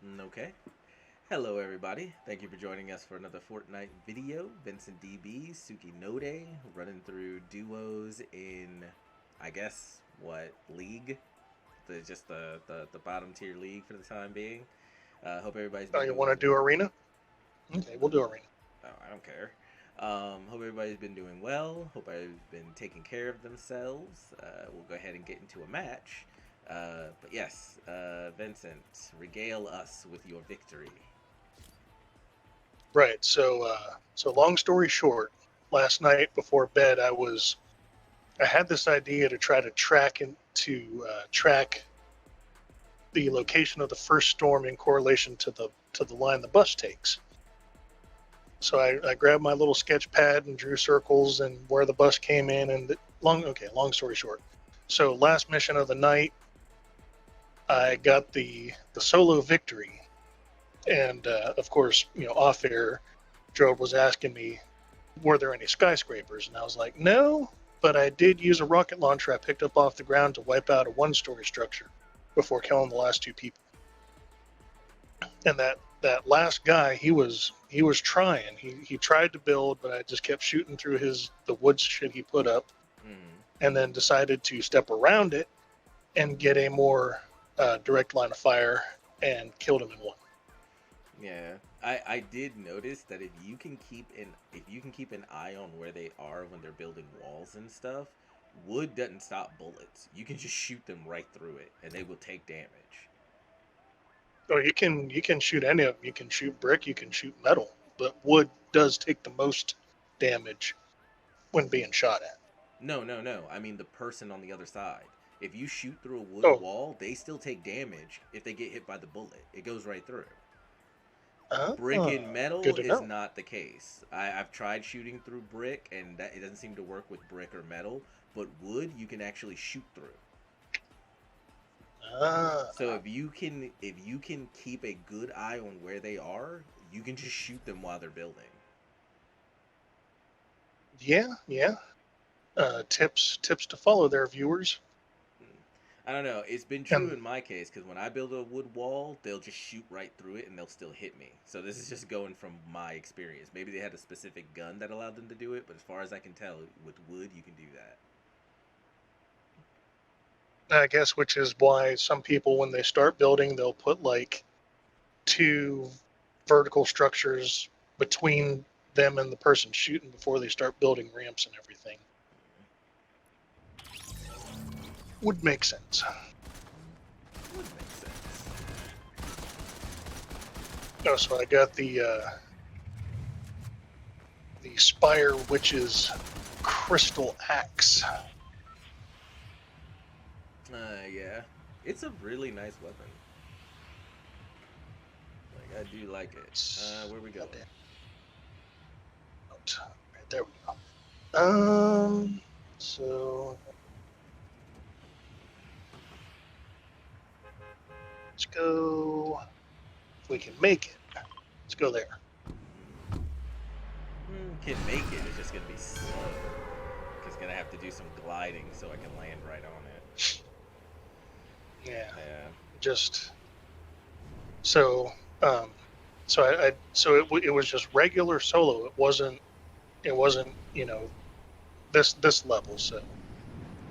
Okay. Hello, everybody. Thank you for joining us for another Fortnite video. Vincent DB, Suki Node, running through duos in, I guess, what league? Just the bottom tier league for the time being. Hope everybody's Oh, been you want to doing. do arena? Okay, we'll do arena. Oh, I don't care. Hope everybody's been doing well. Hope everybody's been taking care of themselves. We'll go ahead and get into a match. But yes, Vincent, regale us with your victory. Right. So long story short, last night before bed, I had this idea to try to track the location of the first storm in correlation to the line the bus takes. So I grabbed my little sketch pad and drew circles and where the bus came in long story short. So last mission of the night, I got the solo victory, and of course, off air, Job was asking me, were there any skyscrapers? And I was like, no, but I did use a rocket launcher I picked up off the ground to wipe out a one-story structure before killing the last two people. And that last guy, he was trying. He tried to build, but I just kept shooting through the wood shit he put up, Mm. and then decided to step around it and get a more direct line of fire and killed him in one. Yeah, I did notice that if you can keep an eye on where they are when they're building walls and stuff, wood doesn't stop bullets. You can just shoot them right through it, and they will take damage. Or you can shoot any of them. You can shoot brick, you can shoot metal, but wood does take the most damage when being shot at. No, no, no. I mean the person on the other side. If you shoot through a wood Oh, wall, they still take damage if they get hit by the bullet. It goes right through. Brick and good metal to is know. not the case. I've tried shooting through brick, and that it doesn't seem to work with brick or metal. But wood, you can actually shoot through. So Ah, if you can keep a good eye on where they are, you can just shoot them while they're building. yeah, yeah. Tips to follow there, viewers. Hmm. I don't know. It's been true And in my case because when I build a wood wall, they'll just shoot right through it and they'll still hit me. So this is just going from my experience. Maybe they had a specific gun that allowed them to do it, but as far as I can tell, with wood you can do that. I guess which is why some people, when they start building, they'll put like two vertical structures between them and the person shooting before they start building ramps and everything. Would make sense. Would make sense. No, so I got the Spire Witch's Crystal Axe. Yeah, it's a really nice weapon. Like I do like it. Where we going? Goddamn. Right, there we go. So let's go. If we can make it, let's go there. Can make it. It's just gonna be slow. Cause gonna have to do some gliding so I can land right on it. Yeah, Yeah. just so um, so it was just regular solo. It wasn't this level. So All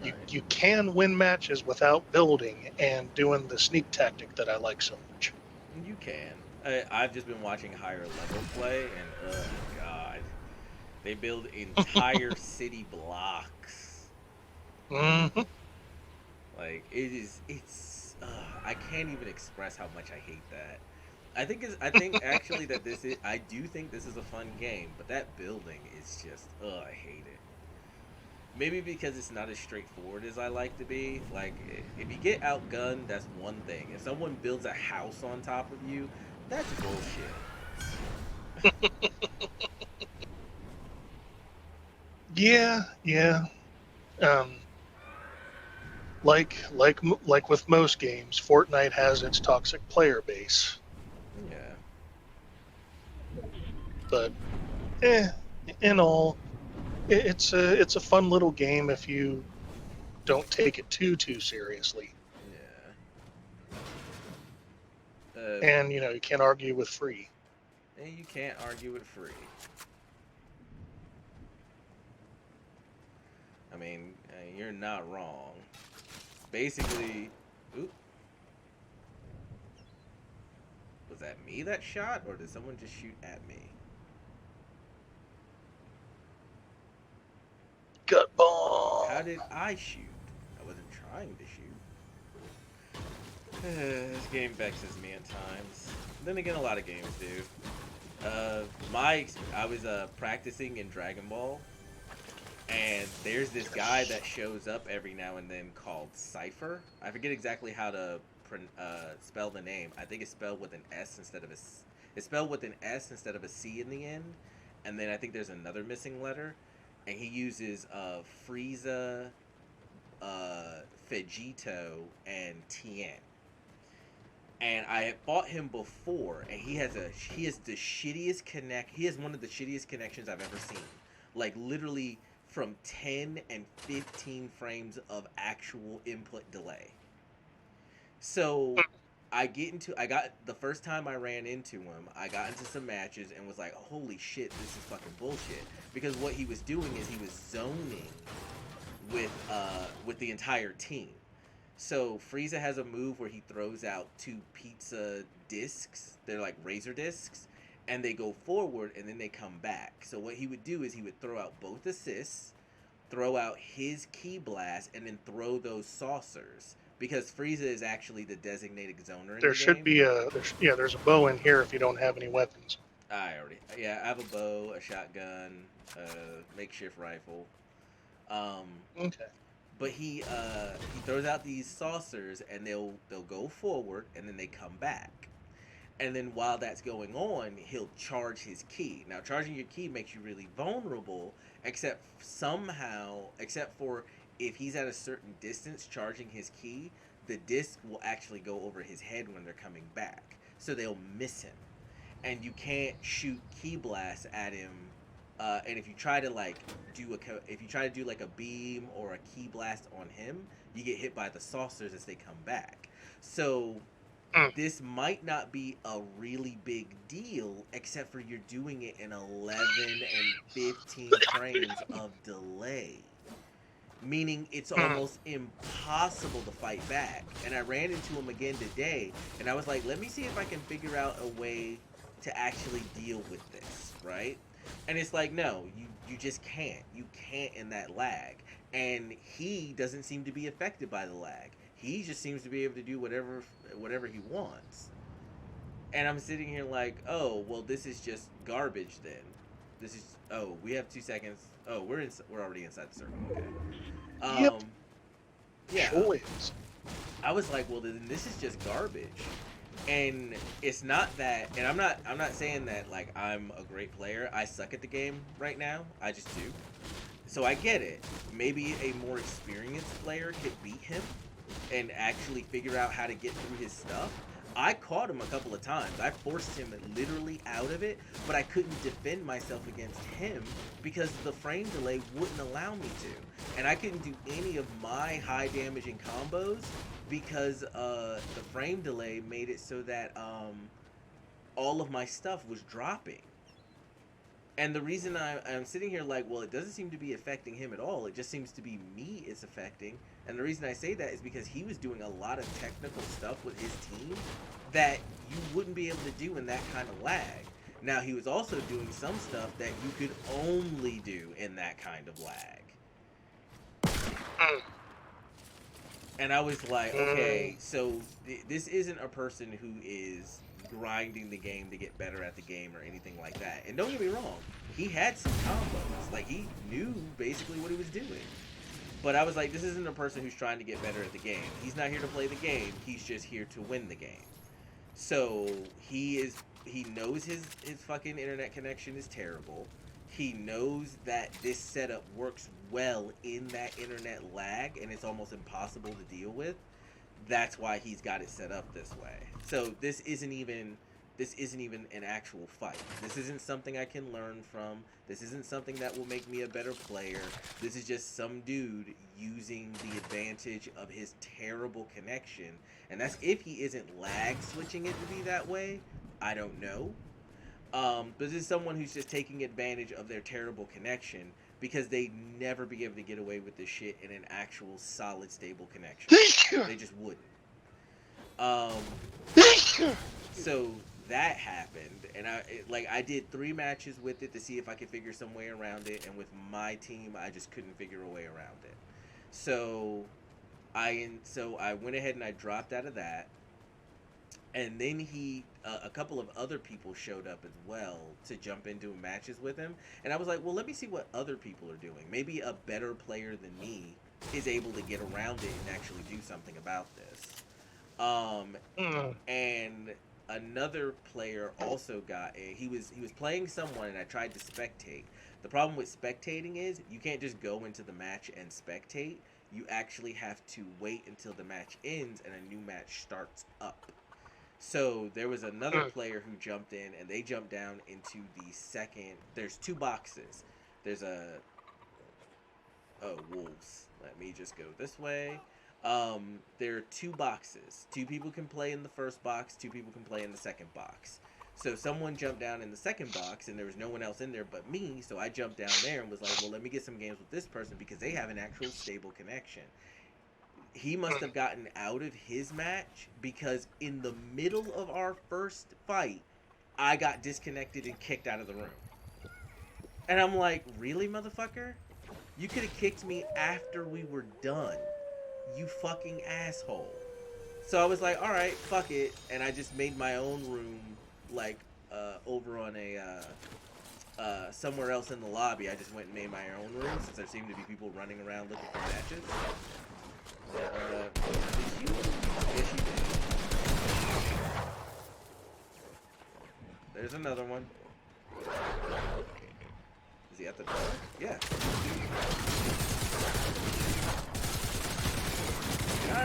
you right. can win matches without building and doing the sneak tactic that I like so much. You can. I've just been watching higher level play, and oh god, they build entire city blocks. Hmm. Like it is. It's. I can't even express how much I hate that. I think actually that this is. I do think this is a fun game, but that building is just. I hate it. Maybe because it's not as straightforward as I like to be. Like, if you get outgunned, that's one thing. If someone builds a house on top of you, that's bullshit. Yeah, yeah. Um, like with most games, Fortnite has its toxic player base, Yeah. but eh, in all, it's a fun little game if you don't take it too seriously. Yeah. Uh, And you can't argue with free. and you can't argue with free. I mean, you're not wrong. Basically, oop, was that me that shot, or did someone just shoot at me? Gut How bomb. did I shoot? I wasn't trying to shoot. This game vexes me at times. Then again, a lot of games do. I was practicing in Dragon Ball, and there's this guy that shows up every now and then called Cypher. I forget exactly how to spell the name. I think it's spelled with an S instead of a. It's spelled with an S instead of a C in the end, and then I think there's another missing letter, and he uses Frieza, Vegito, and Tien. And I had fought him before, and he has the shittiest connect. He has one of the shittiest connections I've ever seen. Like literally from 10 and 15 frames of actual input delay. So I got the first time I ran into him, I got into some matches and was like, holy shit, this is fucking bullshit. Because what he was doing is he was zoning with the entire team. So Frieza has a move where he throws out two pizza discs. They're like razor discs, and they go forward and then they come back. So what he would do is he would throw out both assists, throw out his ki blast, and then throw those saucers. Because Frieza is actually the designated zoner in There the should game. be there's a bow in here if you don't have any weapons. I have a bow, a shotgun, makeshift rifle. Um, Okay. but he throws out these saucers and they'll go forward and then they come back. And then while that's going on, he'll charge his ki. Now charging your ki makes you really vulnerable, except for if he's at a certain distance charging his ki, the disc will actually go over his head when they're coming back. So they'll miss him. And you can't shoot ki blasts at him. And if you try to if you try to do like a beam or a ki blast on him, you get hit by the saucers as they come back. So Mm. this might not be a really big deal, except for you're doing it in 11 and 15 frames of delay. Meaning it's Mm. almost impossible to fight back. And I ran into him again today, and I was like, let me see if I can figure out a way to actually deal with this, right? And it's like, no, you just can't. You can't in that lag. And he doesn't seem to be affected by the lag. He just seems to be able to do whatever he wants. And I'm sitting here like, oh, well, this is just garbage then. This is we have 2 seconds. Oh, we're already inside the circle. Okay. Yep. Um, yeah, Sure is. I was like, well, then this is just garbage. And it's not that, and I'm not saying that like I'm a great player. I suck at the game right now. I just do. So I get it. Maybe a more experienced player could beat him and actually figure out how to get through his stuff. I caught him a couple of times. I forced him literally out of it, but I couldn't defend myself against him because the frame delay wouldn't allow me to. And I couldn't do any of my high damaging combos because the frame delay made it so that all of my stuff was dropping. And the reason I'm sitting here like, well, it doesn't seem to be affecting him at all. It just seems to be me it's affecting. And the reason I say that is because he was doing a lot of technical stuff with his team that you wouldn't be able to do in that kind of lag. Now, he was also doing some stuff that you could only do in that kind of lag. Mm. And I was like, Mm. okay, so this isn't a person who is grinding the game to get better at the game or anything like that. And don't get me wrong, he had some combos. Like, he knew basically what he was doing. But I was like, this isn't a person who's trying to get better at the game. He's not here to play the game. He's just here to win the game. So he knows his fucking internet connection is terrible. He knows that this setup works well in that internet lag and it's almost impossible to deal with. That's why he's got it set up this way. So this isn't even this isn't even an actual fight. This isn't something I can learn from. This isn't something that will make me a better player. This is just some dude using the advantage of his terrible connection. And that's if he isn't lag switching it to be that way. I don't know. But this is someone who's just taking advantage of their terrible connection because they never be able to get away with this shit in an actual solid stable connection. They just wouldn't. Um, so that happened, and I did 3 matches with it to see if I could figure some way around it, and with my team, I just couldn't figure a way around it. So I went ahead and I dropped out of that, and then a couple of other people showed up as well to jump into matches with him, and I was like, well, let me see what other people are doing. Maybe a better player than me is able to get around it and actually do something about this. And another player also he was playing someone, and I tried to spectate. The problem with spectating is you can't just go into the match and spectate. You actually have to wait until the match ends and a new match starts up. So there was another player who jumped in, and they jumped down into the second. There's 2 boxes. There's wolves. Let me just go this way. There are 2 boxes. 2 people can play in the first box. 2 people can play in the second box. So someone jumped down in the second box, and there was no one else in there but me. So I jumped down there and was like, well, let me get some games with this person because they have an actual stable connection. He must have gotten out of his match because in the middle of our first fight, I got disconnected and kicked out of the room. And I'm like, really, motherfucker? You could have kicked me after we were done. You fucking asshole. So I was like, alright, fuck it. And I just made my own room, like, over on somewhere else in the lobby. I just went and made my own room since there seemed to be people running around looking for matches. Did you? Yes, you did. There's another one. Is he at the door? Yeah.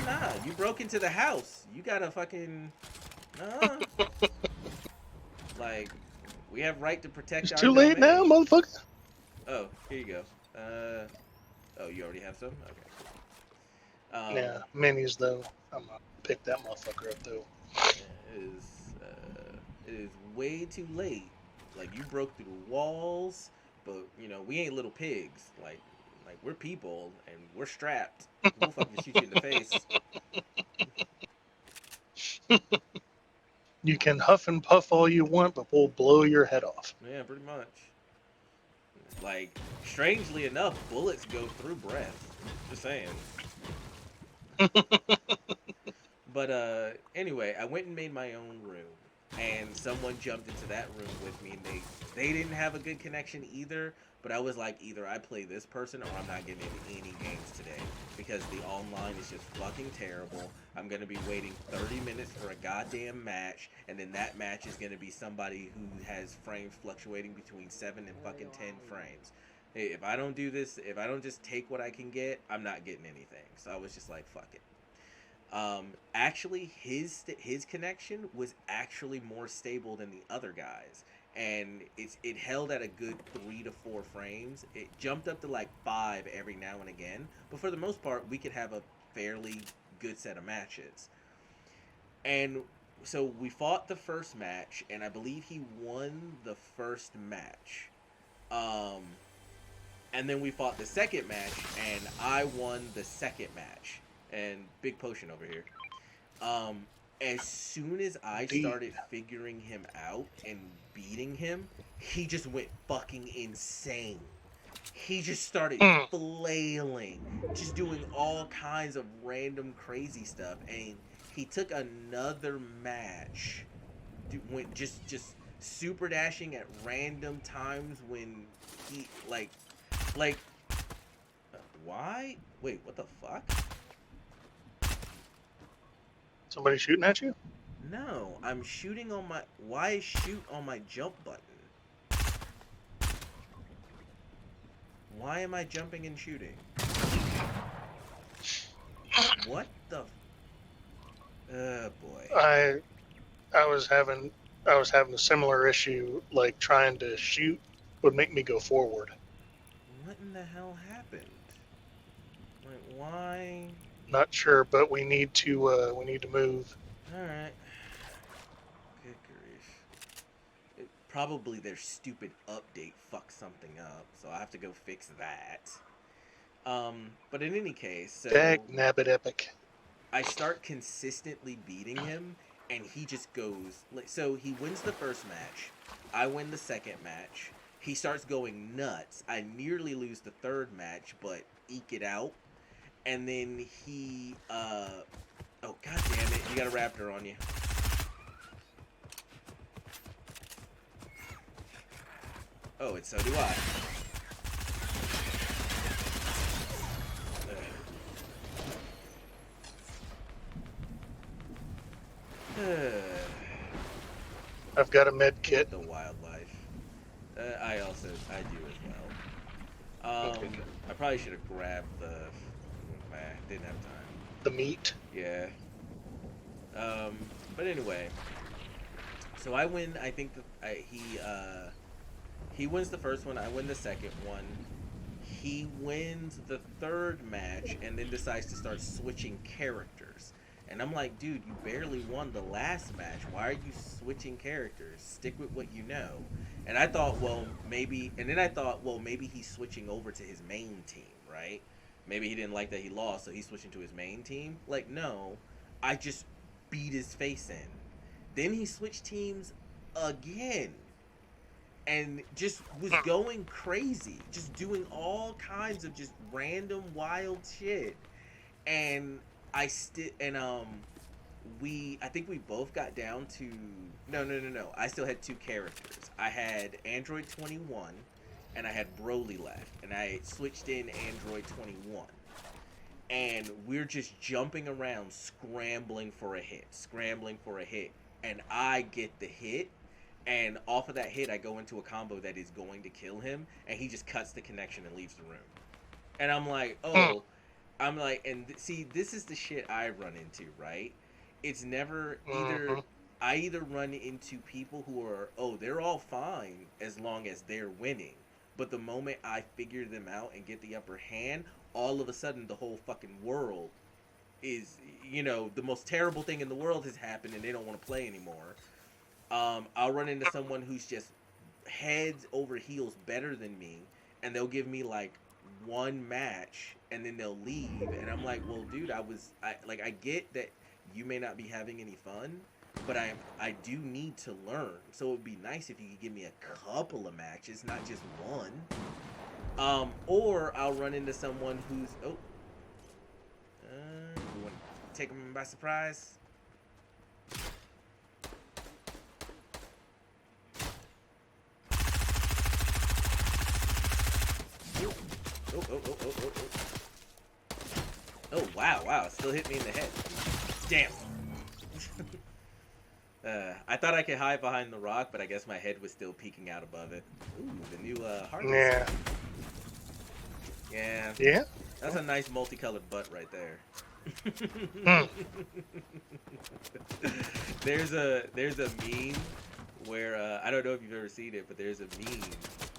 Nah. You broke into the house. You gotta fucking. Like, we have right to protect It's our too late now, motherfucker. Oh, here you go. Oh, you already have some? Okay. Yeah, minis though. I'm gonna pick that motherfucker up though. It is way too late. Like, you broke through walls, but we ain't little pigs. Like we're people and we're strapped. We'll fucking shoot you in the face. You can huff and puff all you want, but we'll blow your head off. Yeah, pretty much. Like, strangely enough, bullets go through breath. Just saying. But anyway, I went and made my own room, and someone jumped into that room with me, and they didn't have a good connection either. But I was like, either I play this person or I'm not getting into any games today because the online is just fucking terrible. I'm gonna be waiting 30 minutes for a goddamn match, and then that match is gonna be somebody who has frames fluctuating between 7 and fucking 10 frames. Hey, if I don't do this, if I don't just take what I can get, I'm not getting anything. So I was just like, fuck it. Actually, his connection was actually more stable than the other guys, and it held at a good 3 to 4 frames. It jumped up to like 5 every now and again, but for the most part, we could have a fairly good set of matches. And so we fought the first match, and I believe he won the first match. And then we fought the second match, and I won the second match. And big potion over here. As soon as I started figuring him out and beating him, he just went fucking insane. He just started flailing, just doing all kinds of random crazy stuff. And he took another match, went just super dashing at random times when he why? Wait, what the fuck? Somebody shooting at you? No, I'm shooting on my... Why is shoot on my jump button? Why am I jumping and shooting? What the... boy. I was having I was having a similar issue, like trying to shoot would make me go forward. What in the hell happened? Like, why? Not sure, but we need to move. Alright. Good grief. Probably their stupid update fucked something up, so I have to go fix that. But in any case, Dag so nabbit epic. I start consistently beating him, and he just goes like so. He wins the first match. I win the second match. He starts going nuts. I nearly lose the third match, but eke it out. And then he, oh god damn it! You got a raptor on you. Oh, and so do I. I've got a med kit. The wildlife. I do as well. Okay. I probably should have grabbed the. Didn't have time. The meat. Yeah. But anyway, so I win. I think that he wins the first one. I win the second one. He wins the third match and then decides to start switching characters. And I'm like, dude, you barely won the last match. Why are you switching characters? Stick with what you know. And I thought, well, maybe. And then I thought, well, maybe he's switching over to his main team, right? Maybe he didn't like that he lost, so he's switching to his main team. Like, no, I just beat his face in. Then he switched teams again and just was going crazy, just doing all kinds of just random wild shit. And I think we both got down to no. I still had two characters. I had Android 21 and I had Broly left, and I switched in Android 21. And we're just jumping around, scrambling for a hit, and I get the hit, and off of that hit, I go into a combo that is going to kill him, and he just cuts the connection and leaves the room. And I'm like, oh, I'm like, and see, this is the shit I run into, right? It's never either. I either run into people who are, oh, they're all fine as long as they're winning. But the moment I figure them out and get the upper hand, all of a sudden the whole fucking world is, the most terrible thing in the world has happened and they don't want to play anymore. I'll run into someone who's just heads over heels better than me, and they'll give me like one match and then they'll leave, and I'm like, well, dude, I get that you may not be having any fun, but I do need to learn. So it would be nice if you could give me a couple of matches, not just one. Or I'll run into someone who's you want to take them by surprise? Oh, wow, it still hit me in the head. Damn. I thought I could hide behind the rock, but I guess my head was still peeking out above it. Ooh, the new harvest. Yeah. Yeah. That's a nice multicolored butt right there. There's a meme where I don't know if you've ever seen it, but there's a meme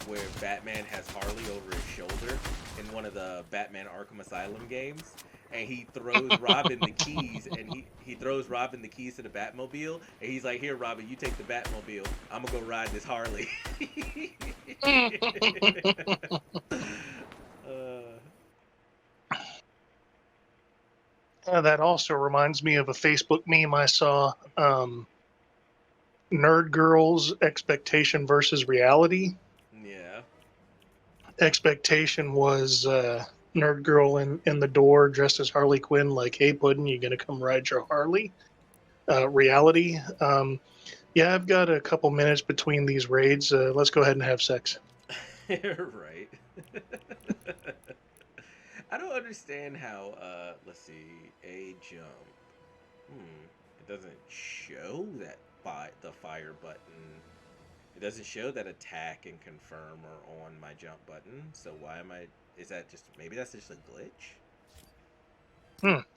where Batman has Harley over his shoulder in one of the Batman Arkham Asylum games, and he throws Robin the keys, and he throws Robin the keys to the Batmobile, and he's like, "Here, Robin, you take the Batmobile. I'm gonna go ride this Harley." That also reminds me of a Facebook meme I saw. Nerd girls expectation versus reality. Yeah. Expectation was nerd girl in the door dressed as Harley Quinn, like, "Hey, Puddin', you gonna come ride your Harley?" Reality. Yeah, I've got a couple minutes between these raids. Let's go ahead and have sex. Right. I don't understand how, let's see, a jump. It doesn't show that the fire button. It doesn't show that attack and confirm are on my jump button. So why am I, is that just, maybe that's just a glitch?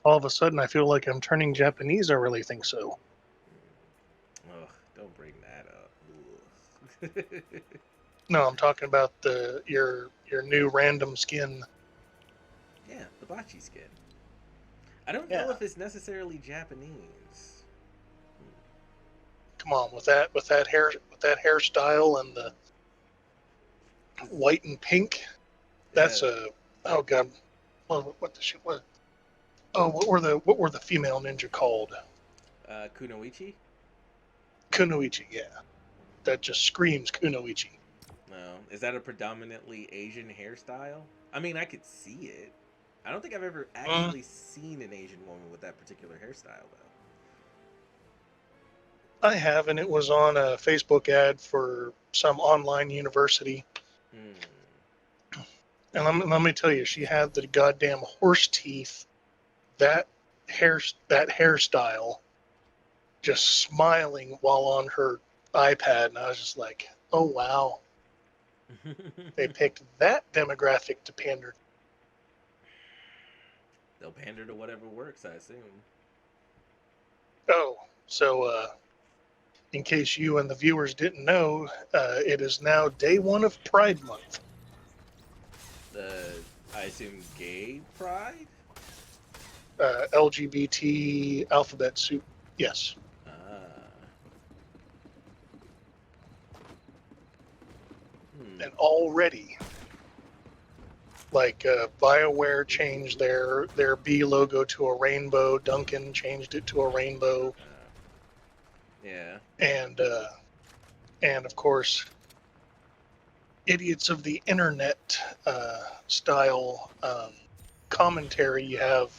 All of a sudden, I feel like I'm turning Japanese. I really think so. Ugh, Don't bring that up. Ugh. No, I'm talking about your new random skin. Yeah, the bocce skin. I don't know Yeah, if it's necessarily Japanese. come on with that hairstyle and the white and pink. That's Yeah, a oh god, what the shit was? Oh, what were the female ninja called? Kunoichi? Kunoichi. Yeah, that just screams Kunoichi. No. Is that a predominantly Asian hairstyle? I mean, I could see it. I don't think I've ever Mm, actually seen an Asian woman with that particular hairstyle, though. I have, and it was on a Facebook ad for some online university. Hmm. And let me tell you, she had the goddamn horse teeth, that that hairstyle, just smiling while on her iPad, and I was just like, oh wow, they picked that demographic to pander. They'll pander to whatever works, I assume. Oh, so in case you and the viewers didn't know, it is now day one of Pride Month. The I assume gay pride. LGBT alphabet soup. Yes. Ah. Hmm. And already, like BioWare changed their B logo to a rainbow. Duncan changed it to a rainbow, Yeah. and of course, idiots of the internet style commentary. You have,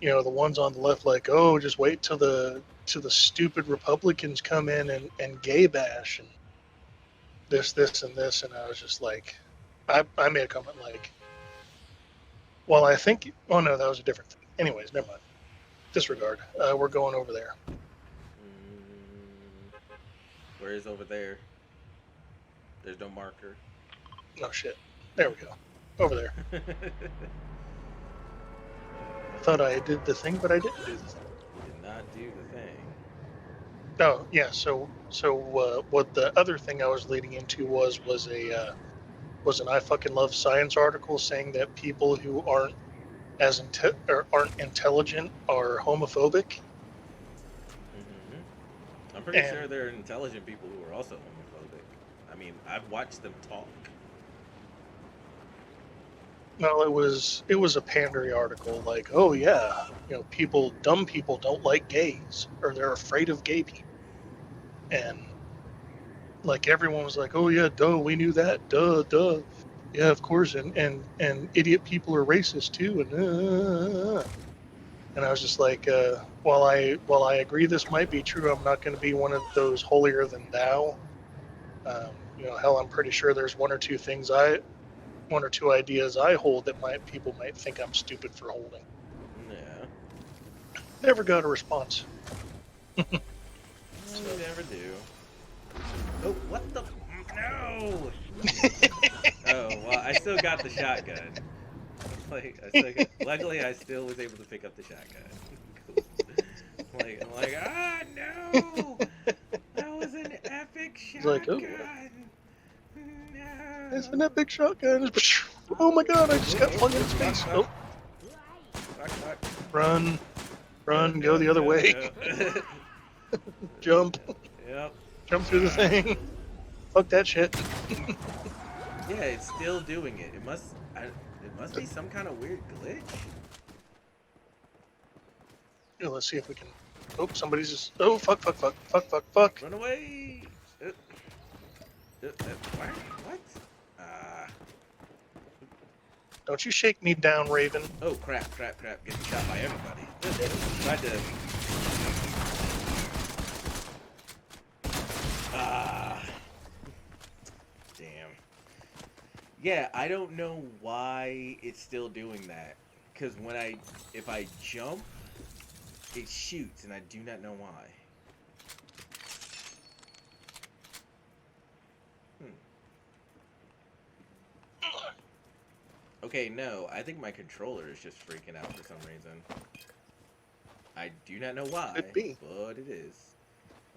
the ones on the left like, oh, just wait till the stupid Republicans come in and gay bash and this and this, and I was just like, I made a comment like, well, I think, oh no, that was a different thing. Anyways, never mind. Disregard. We're going over there. Mm, where is over there? There's no marker. No shit. There we go. Over there. You I thought I did the thing, but I didn't do the thing. did not do the thing. Oh yeah. So what the other thing I was leading into was an I fucking love science article saying that people who aren't intelligent are homophobic. Hmm. I'm pretty And sure there are intelligent people who are also homophobic. I mean, I've watched them talk. no, it was a pandery article like, oh yeah, dumb people don't like gays or they're afraid of gay people, and like everyone was like, oh yeah, duh, we knew that, duh, yeah, of course, and idiot people are racist too, and I was just like, while I agree this might be true, I'm not going to be one of those holier than thou. Hell, I'm pretty sure there's one or two ideas I hold that people might think I'm stupid for holding. Yeah. Never got a response. Well, you never do. Oh, what the? No! Oh, well, I still got the shotgun. Luckily, I still was able to pick up the shotgun. Cool. I'm like, ah, no! That was an epic It's like, oh, shotgun! it's No! an epic shotgun. Oh my god, I just got Oh, flung oh, in space. fuck, Oh, fuck, fuck. run, run, go Yep, the other yep, way. yep. Jump, Yep. jump through the thing. Fuck that shit. Yeah, it's still doing it. It must be some kind of weird glitch. Let's see if we can. Oh, somebody's just. Oh, fuck. Run away! What? What? Ah. Don't you shake me down, Raven. Oh, crap. Getting shot by everybody. Tried to... Ah. Damn. Yeah, I don't know why it's still doing that. Because if I jump, it shoots, and I do not know why. Hmm. Okay, no, I think my controller is just freaking out for some reason. I do not know why, Could be. but it is.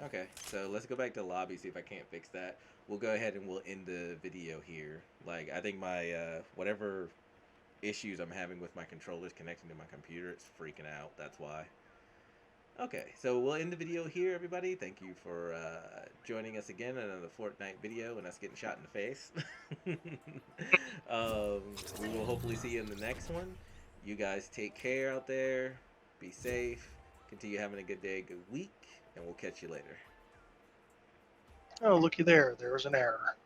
Okay, so let's go back to the lobby, see if I can't fix that. We'll go ahead and we'll end the video here. Like, I think my, whatever issues I'm having with my controllers connecting to my computer, it's freaking out. That's why. Okay, so we'll end the video here, everybody. Thank you for joining us again in another Fortnite video and us getting shot in the face. We will hopefully see you in the next one. You guys take care out there. Be safe. Continue having a good day, good week, and we'll catch you later. Oh, looky there. There was an error.